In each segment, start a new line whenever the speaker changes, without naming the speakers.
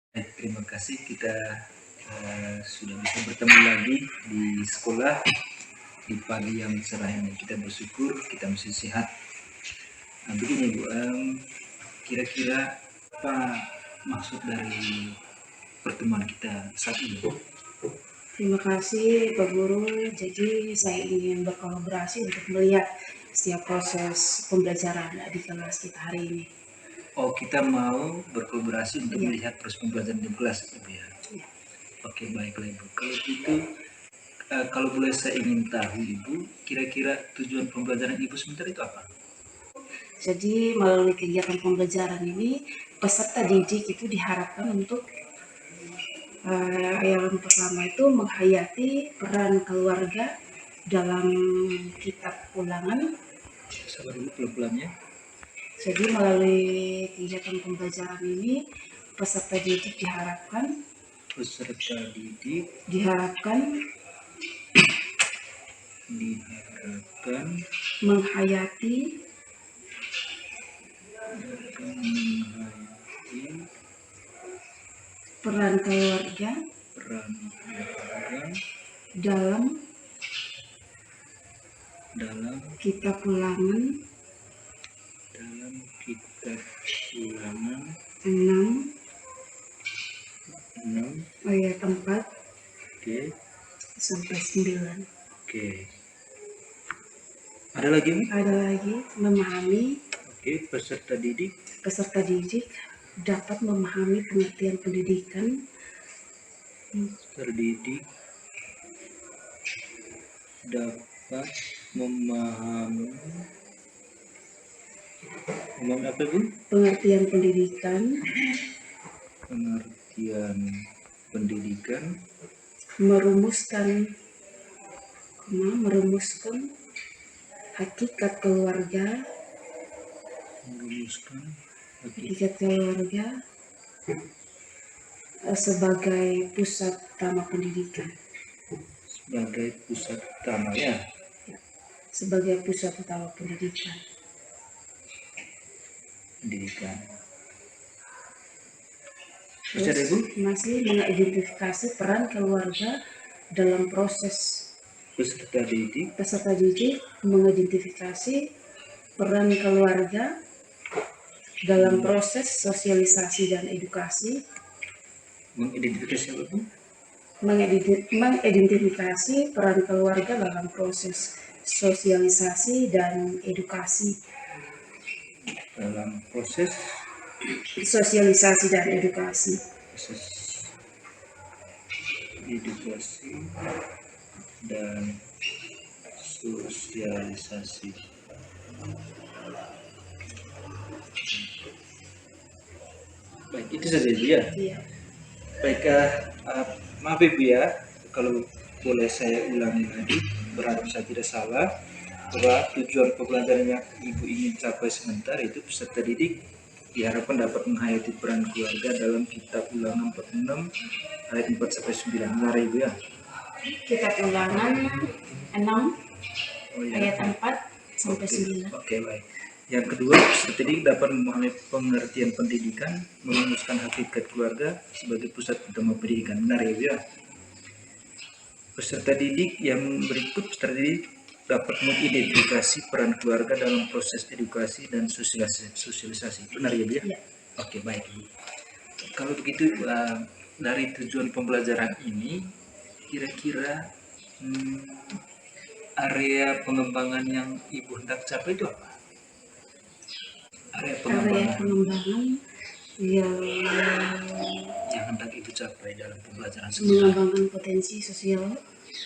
Terima kasih kita sudah bisa bertemu lagi di sekolah di pagi yang cerah ini. Kita bersyukur kita masih sehat. Nah, begini Bu, kira-kira apa maksud dari pertemuan kita saat ini?
Terima kasih Pak Guru. Jadi saya ingin berkolaborasi untuk melihat setiap proses pembelajaran di kelas kita hari ini.
Oh, kita mau berkolaborasi untuk
Iya.
melihat proses pembelajaran di kelas, Ibu ya?
Iya.
Oke, baiklah Ibu. Kalau gitu, kalau boleh saya ingin tahu Ibu, kira-kira tujuan pembelajaran Ibu sebentar itu apa?
Jadi melalui kegiatan pembelajaran ini, peserta didik itu diharapkan untuk yang pertama itu menghayati peran keluarga dalam kitab ulangan.
Sabar dulu pelan-pelannya.
Jadi melalui kegiatan pembelajaran ini, peserta didik diharapkan menghayati peran keluarga dalam kitab ulangan 6 ayat 4 sampai 9.
Oke. Ada lagi?
Memahami.
Oke, peserta didik
dapat memahami pengertian pendidikan.
Terdidik dapat memahami apa Bu?
Pengertian pendidikan. Merumuskan hakikat keluarga. Sebagai pusat utama pendidikan. Sebagai pusat utama pendidikan. Terus masih mengidentifikasi peran keluarga dalam proses. Peserta didik mengidentifikasi peran keluarga dalam proses sosialisasi dan edukasi. Mengidentifikasi peran keluarga dalam proses sosialisasi dan edukasi.
Baik, itu saja Ibu ya?
Iya.
Baik, maaf Ibu ya, kalau boleh saya ulangi lagi, berharap saya tidak salah, bahwa tujuan pembelajaran yang Ibu ingin capai sebentar itu peserta didik diharapkan dapat menghayati peran keluarga dalam kitab ulangan 46 ayat 4 sampai 9. Benar Ibu ya?
Kitab ulangan 6 ayat 4 sampai 9.
Oke, baik. Yang kedua, peserta didik dapat memahami pengertian pendidikan, merumuskan hakikat keluarga sebagai pusat utama pendidikan. Benar ya, Bu ya? Peserta didik yang berikut, peserta didik dapat mengidentifikasi peran keluarga dalam proses edukasi dan sosialisasi. Benar ya, Bu ya?
Ya.
Oke, baik, Bu. Kalau begitu, dari tujuan pembelajaran ini, kira-kira area pengembangan yang Ibu hendak capai itu apa?
Area pengembangan yang
hendak Ibu capai dalam pembelajaran
mengembangkan potensi sosial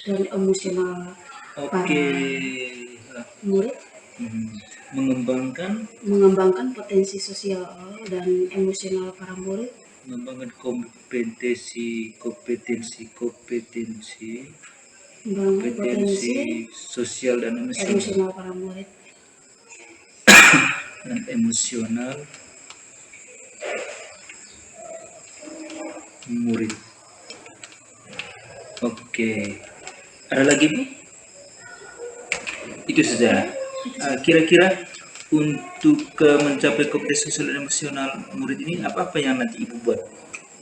dan emosional para murid. Mengembangkan potensi sosial dan emosional para murid.
Mengembangkan kompetensi sosial dan
emosional para murid.
Dan emosional murid. Oke. Ada lagi Bu? Itu saja. Kira-kira untuk mencapai kompetensi sosial dan emosional murid ini apa yang nanti Ibu buat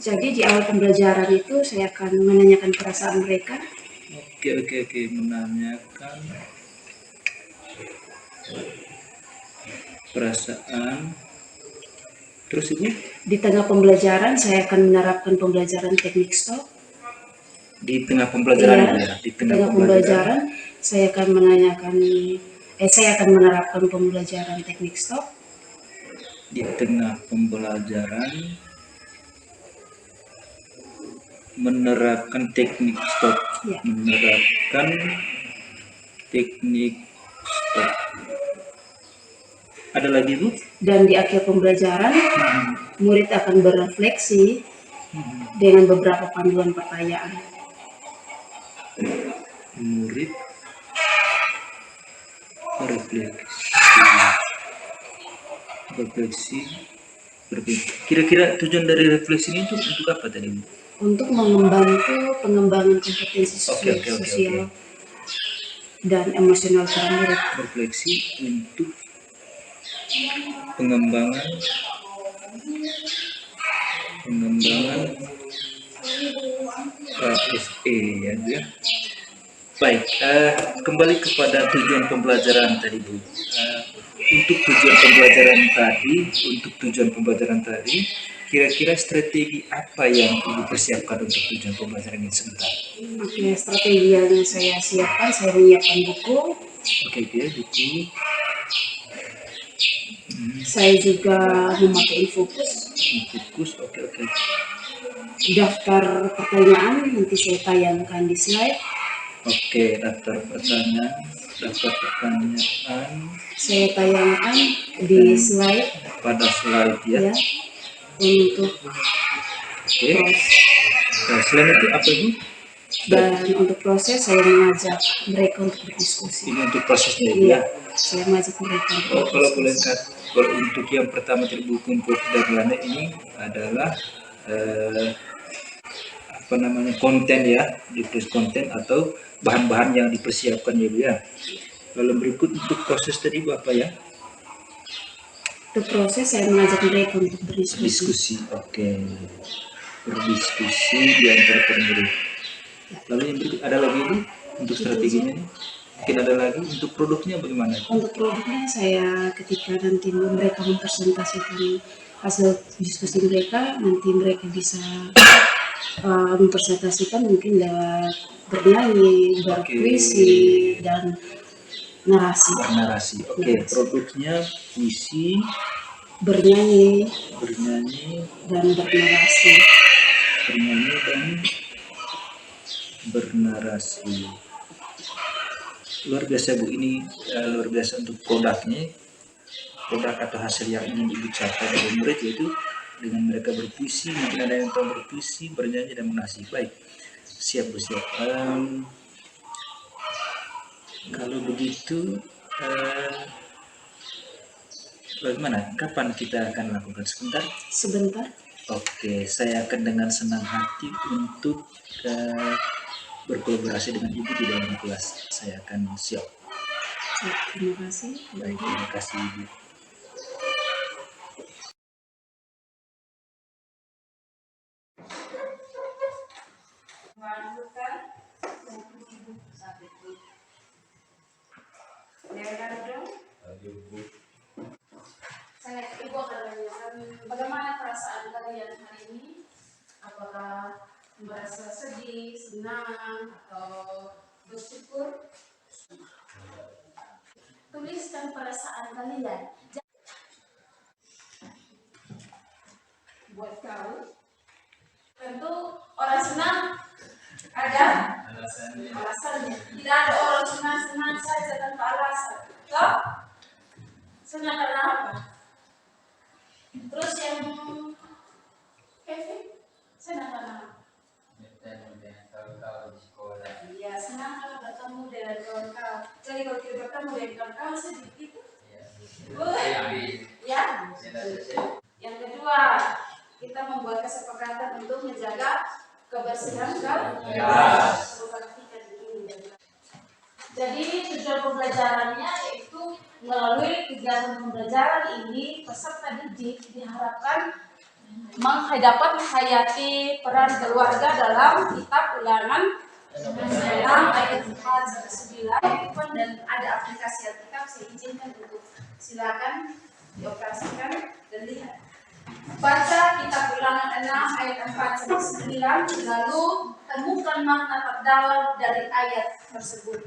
Jadi di awal pembelajaran itu saya akan menanyakan perasaan mereka.
Oke, menanyakan perasaan. Terus Ibu?
Di tengah pembelajaran saya akan menerapkan pembelajaran teknik stop.
Di tengah pembelajaran
Iya,
ya,
di tengah pembelajaran saya akan menanyakan, saya akan menerapkan pembelajaran teknik stop.
Di tengah pembelajaran menerapkan teknik stop.
Ya.
Menerapkan teknik stop. Ada lagi Bu?
Dan di akhir pembelajaran murid akan berefleksi dengan beberapa panduan pertanyaan.
Murid berefleksi. Kira-kira tujuan dari refleksi ini untuk apa tadi Bu?
Untuk membantu pengembangan kompetensi sosial dan emosional para murid.
Refleksi untuk pengembangan KSE ya. Baik, kembali kepada tujuan pembelajaran tadi Bu. Untuk tujuan pembelajaran tadi, kira-kira strategi apa yang Ibu persiapkan untuk tujuan pembelajaran ini sebentar?
Oke, strategi yang saya siapkan, saya menyiapkan buku.
Oke, buku.
Saya juga memakai Infocus.
Oke.
Daftar pertanyaan nanti saya tayangkan di slide.
Oke, daftar pertanyaan
saya tayangkan di slide.
Pada slide ya.
Untuk
selain itu apa Bu?
Dan untuk proses saya mengajak mereka untuk berdiskusi.
Ini untuk prosesnya
ya. Saya mengajak mereka.
Kalau boleh kalau untuk yang pertama dari buku dan ini adalah konten ya, ditulis konten atau bahan-bahan yang dipersiapkan ya Bu ya. Lalu berikut untuk proses tadi Bu apa ya?
Untuk proses saya mengajak mereka untuk berdiskusi.
Oke. Berdiskusi di antara murid. Lalu yang berikut ada lagi Bu untuk strateginya nih? Mungkin ada lagi untuk produknya bagaimana?
Untuk produknya saya ketika nanti mereka mempresentasikan hasil diskusi mereka, nanti mereka bisa mempresentasikan mungkin lewat bernyanyi, berpuisi, dan narasi.
Oke. Produknya puisi,
bernyanyi dan
bernarasi. Luar biasa Bu, ini luar biasa untuk produk atau hasil yang ingin Ibu capai dari murid, yaitu dengan mereka berpuisi, mungkin ada yang tahu berpuisi, bernyanyi dan menarasi. Baik, siap Bu, siap. Kalau begitu bagaimana? Kapan kita akan lakukan? Sebentar. Oke, saya akan dengan senang hati untuk berkolaborasi dengan Ibu di dalam kelas. Saya akan siap.
Terima kasih.
Baik, terima kasih Ibu.
Ibu akan menanyakan bagaimana perasaan kalian hari ini? Apakah merasa sedih, senang, atau bersyukur? Tuliskan perasaan kalian. Buat kau, tentu orang senang ada alasannya. Tidak ada orang senang saja tanpa alasan. Toh? Senang karena apa? Terus yang Kevin, senang karena apa?
Kawan-kawan di sekolah.
Iya, senang kalau bertemu dengan kawan-kawan. Jadi kalau tidak bertemu dengan kawan-kawan sedih gitu. Ya. Yang kedua, kita membuat kesepakatan untuk menjaga kebersihan kelas. Jadi tujuan pembelajarannya yaitu melalui kegiatan pembelajaran ini peserta didik diharapkan dapat menghayati peran keluarga dalam kitab Ulangan 6 ayat 4-9 dan ada aplikasi Alkitab. Saya izinkan untuk silakan dioperasikan dan lihat. Baca kitab Ulangan 6 ayat 4-9 lalu temukan makna terdalam dari ayat tersebut.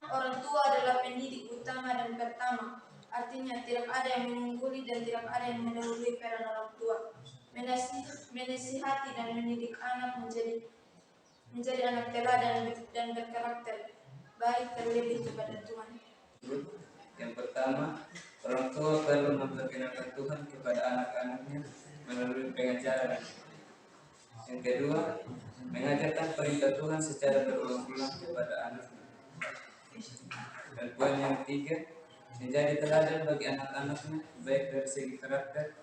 Orang tua adalah pendidik utama dan pertama. Artinya tidak ada yang mengungguli dan tidak ada yang mendahului peran orang tua. Menasihati dan mendidik anak menjadi anak teladan dan berkarakter baik terlebih kepada Tuhan.
Yang pertama, orang tua perlu memperkenalkan Tuhan kepada anak-anaknya melalui pengajaran. Yang kedua, mengajarkan perintah Tuhan secara berulang-ulang kepada anaknya. Dan poin yang ketiga, menjadi teladan bagi anak-anaknya baik dari segi karakter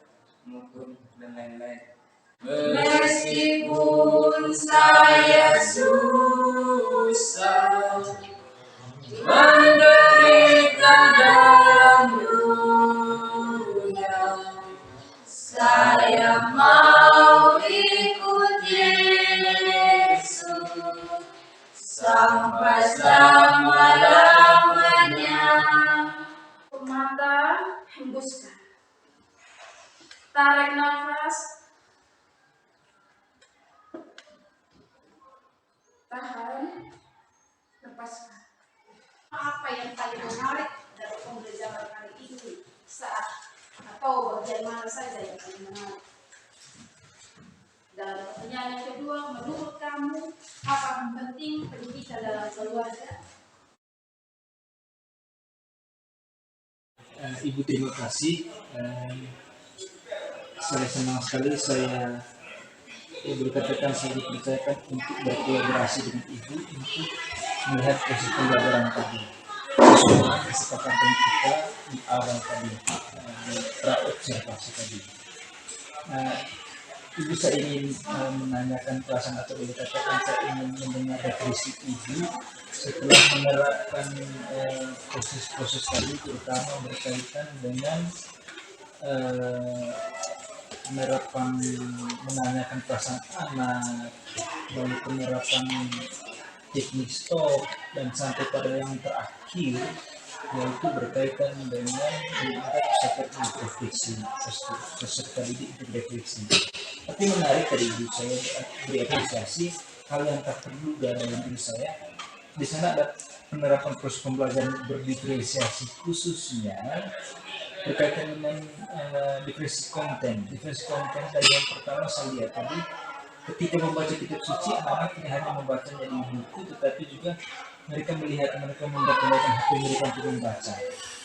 maupun dan lain-lain.
Meskipun saya susah menderita dalam dunia, saya mau ikut Yesus sampai selama-lamanya.
Mata hembuskan, tarik nafas, tahan, lepaskan. Apa yang paling menarik dari pembelajaran kali ini atau bagian mana saja yang paling menarik? Dan pertanyaan yang kedua, menurut kamu apa yang penting pendidikan dalam keluarga?
Ibu, terima kasih. Saya senang sekali saya berkatakan saya dipercayakan untuk berkolaborasi dengan Ibu untuk melihat proses pembelajaran tadi sesuai kesepakatan kita di awal tadi, pra-observasi tadi. Ibu, saya ingin menanyakan perasaan atau boleh katakan saya ingin mendengar refleksi Ibu setelah menerapkan proses-proses tadi, terutama berkaitan dengan menanyakan perasaan anak, lalu penerapan teknik stop, dan sampai pada yang terakhir yaitu berkaitan dengan mengangkat peserta refleksi, peserta didik untuk refleksi. Tapi menarik tadi Ibu, saya berapresiasi hal yang tak terduga dalam diri saya. Di sana ada penerapan proses pembelajaran berdiferensiasi, khususnya berkaitan dengan diferensi konten. Diferensi konten tadi yang pertama saya lihat tadi, ketika membaca kitab suci, anak-anak tidak hanya membacanya di buku, tetapi juga mereka mendapatkan HP mereka untuk membaca.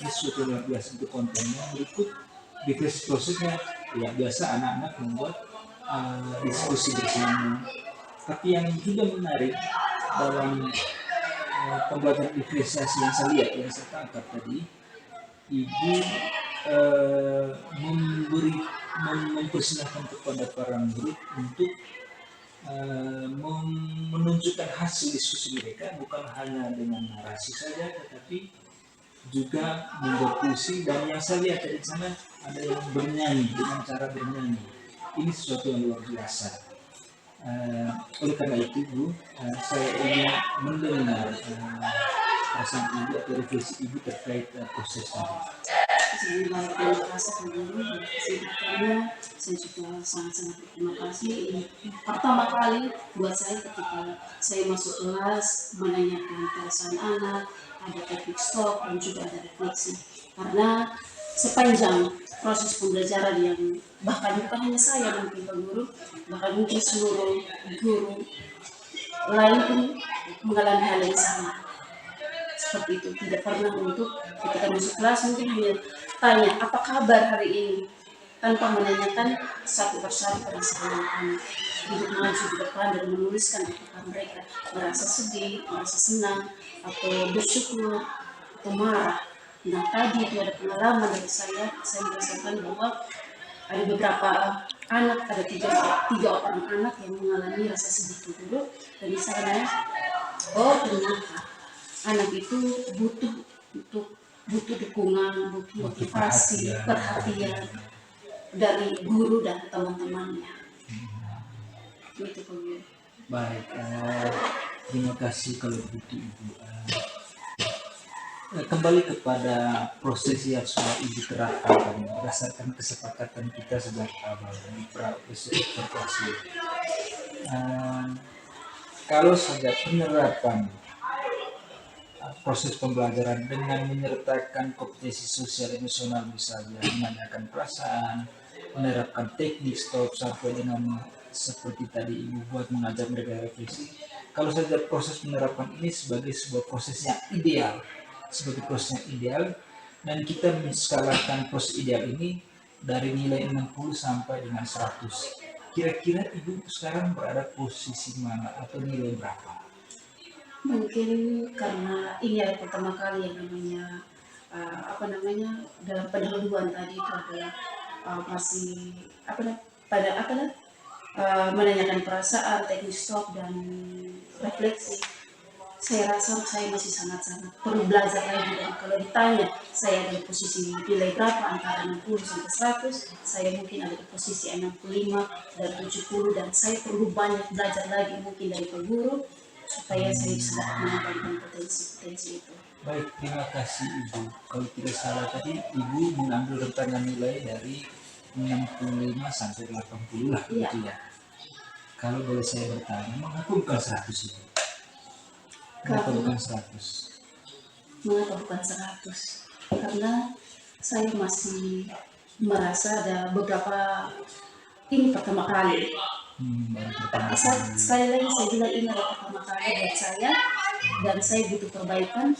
Ini suatu luar biasa untuk kontennya. Berikut diferensi prosesnya, ya biasa anak-anak membuat diskusi bersama. Tapi yang juga menarik dalam pembelajaran diferensiasi yang saya lihat, yang saya tangkap tadi, Ibu mempersilahkan kepada para murid untuk menunjukkan hasil diskusi mereka, bukan hanya dengan narasi saja, tetapi juga membuat puisi. Dan yang saya lihat di sana ada yang bernyanyi dengan cara bernyanyi. Ini sesuatu yang luar biasa. Oleh karena itu, Bu, saya ingin mendengar perasaan Ibu atau refleksi Ibu terkait proses tadi.
Saya terima kasih kepada karena saya juga sangat-sangat berterima kasih. Ini pertama kali buat saya ketika saya masuk kelas menanyakan perasaan anak, ada teknik stop dan juga ada refleksi. Karena sepanjang proses pembelajaran yang bahkan bukan hanya saya mungkin Pak Guru, bahkan mungkin seluruh guru lain pun mengalami hal yang sama. Seperti itu, tidak pernah untuk ketika masuk kelas mungkin hanya tanya apa kabar hari ini tanpa menanyakan satu persatu permasalahan anak. Duduk maju di depan dan menuliskan apakah mereka merasa sedih, merasa senang, atau bersyukur, atau marah. Nah tadi itu ada pengalaman dari saya merasakan bahwa ada beberapa anak, ada tiga orang anak yang mengalami rasa sedih dulu, dan di sana oh ternyata anak itu butuh dukungan, butuh motivasi, perhatian dari guru dan teman-temannya. Itu Pak.
Baik, terima kasih kalau begitu Ibu. Kembali kepada proses yang sudah Ibu terapkan berdasarkan kesepakatan kita sejak awal di proses evaluasi. Kalau saja penerapan proses pembelajaran dengan menyertakan kompetensi sosial emosional, misalnya menanyakan perasaan, menerapkan teknik stop sampai dengan seperti tadi Ibu buat mengajar mereka refleksi. Kalau saja proses penerapan ini sebagai sebuah proses yang ideal, dan kita menskalakan proses ideal ini dari nilai 60 sampai dengan 100. Kira-kira Ibu sekarang berada posisi mana atau nilai berapa?
Mungkin karena ini adalah pertama kali yang namanya dalam pendahuluan tadi itu adalah masih menanyakan perasaan, teknik stop dan refleksi. Saya rasa saya masih sangat-sangat perlu belajar lagi, dan kalau ditanya saya ada di posisi nilai berapa antara 60 sampai 100, saya mungkin ada di posisi 65 dan 70, dan saya perlu banyak belajar lagi mungkin dari Pak Guru supaya saya bisa dapat mengembangkan potensi itu.
Baik, terima kasih Ibu. Kalau tidak salah tadi Ibu mengambil rentangan nilai dari 65 sampai 80 lah,
Iya.
gitu ya. Kalau boleh saya bertanya, mengapa bukan 100 Ibu? Mengapa bukan 100?
Mengapa bukan 100? Karena saya masih merasa ada beberapa, ini pertama kali.
Baru pertama kali.
Sekali lagi saya bilang ini adalah pertama kali buat saya, dan saya butuh perbaikan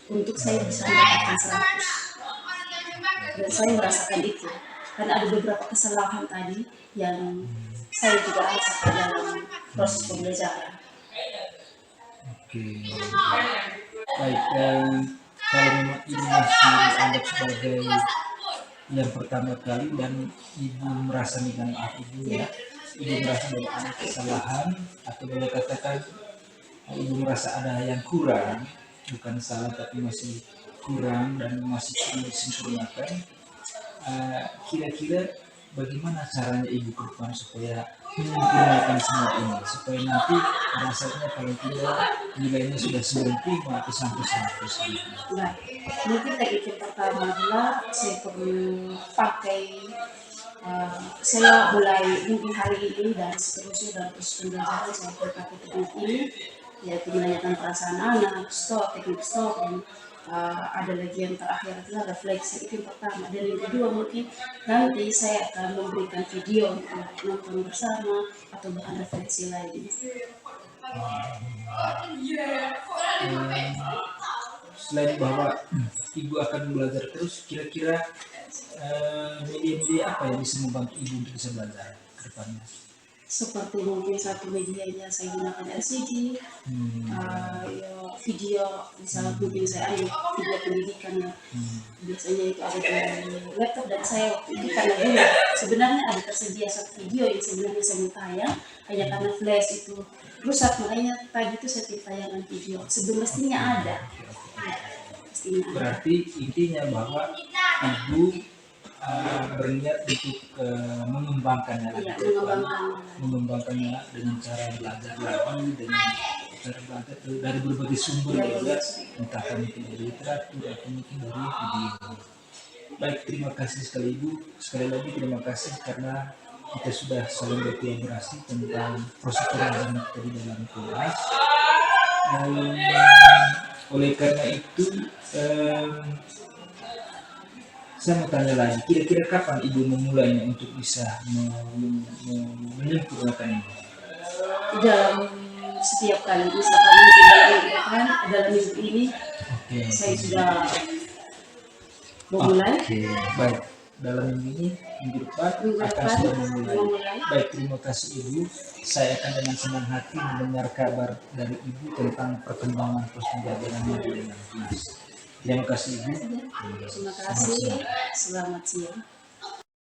untuk saya bisa mendapatkan 100. Dan saya merasakan itu, karena ada beberapa kesalahan tadi yang saya juga rasakan dalam proses pembelajaran.
Oke. Baik, kalau memang ini masih dianggap sebagai yang pertama kali dan Ibu merasa dengan Ibu ya, Ibu merasa bahwa ada kesalahan atau boleh katakan Ibu merasa ada yang kurang, bukan salah tapi masih kurang dan masih perlu disempurnakan. Kira-kira bagaimana caranya Ibu ke depan supaya menyempurnakan semua ini, supaya nanti rasanya paling tidak nilainya sudah 95 atau sampai 100 gitu.
Nah, mungkin teknik yang pertama adalah saya perlu pakai, saya mulai mungkin hari ini dan seterusnya dalam proses pembelajaran saya pakai teknik ini, yaitu menanyakan perasaan anak, teknik stop, dan ada lagi yang terakhir adalah refleksi. Itu yang pertama. Dan yang kedua mungkin nanti saya akan memberikan video untuk nonton bersama atau bahkan refleksi lagi.
Selain bahwa Ibu akan belajar terus, kira-kira media-media apa yang bisa membantu Ibu untuk bisa belajar ke depannya?
Seperti mungkin satu medianya saya gunakan LCD, video, misalnya mungkin saya ada video pendidikan yang biasanya itu ada di laptop, dan saya waktu itu karena dulu sebenarnya ada tersedia satu video yang sebenarnya saya mau tayang, hanya karena flash itu rusak, makanya tadi itu saya tayangan video sebelumnya ada.
Berarti intinya bahwa Ibu berniat untuk mengembangkannya, mengembangkannya dengan cara belajar lagi, dengan cara belajar dari berbagai sumber juga, entah mungkin dari literatur atau mungkin dari video. Baik, terima kasih sekali Ibu. Sekali lagi terima kasih karena kita sudah saling berkolaborasi tentang proses pembelajaran kita di dalam kelas. Oleh karena itu, saya mau tanya lagi, kira-kira kapan Ibu memulainya untuk bisa menyempurnakan ini?
Dalam setiap kali misalkan mungkin dalam minggu depan, dalam minggu ini
Oke.
saya sudah memulai.
Oke, baik. Dalam minggu ini, minggu depan
Minggu
akan
depan
sudah memulai.
memulai.
Baik, terima kasih Ibu. Saya akan dengan senang hati mendengar kabar dari Ibu tentang perkembangan terus pembelajarannya di dalam kelas. Terima kasih Ibu.
Terima kasih. Selamat siang.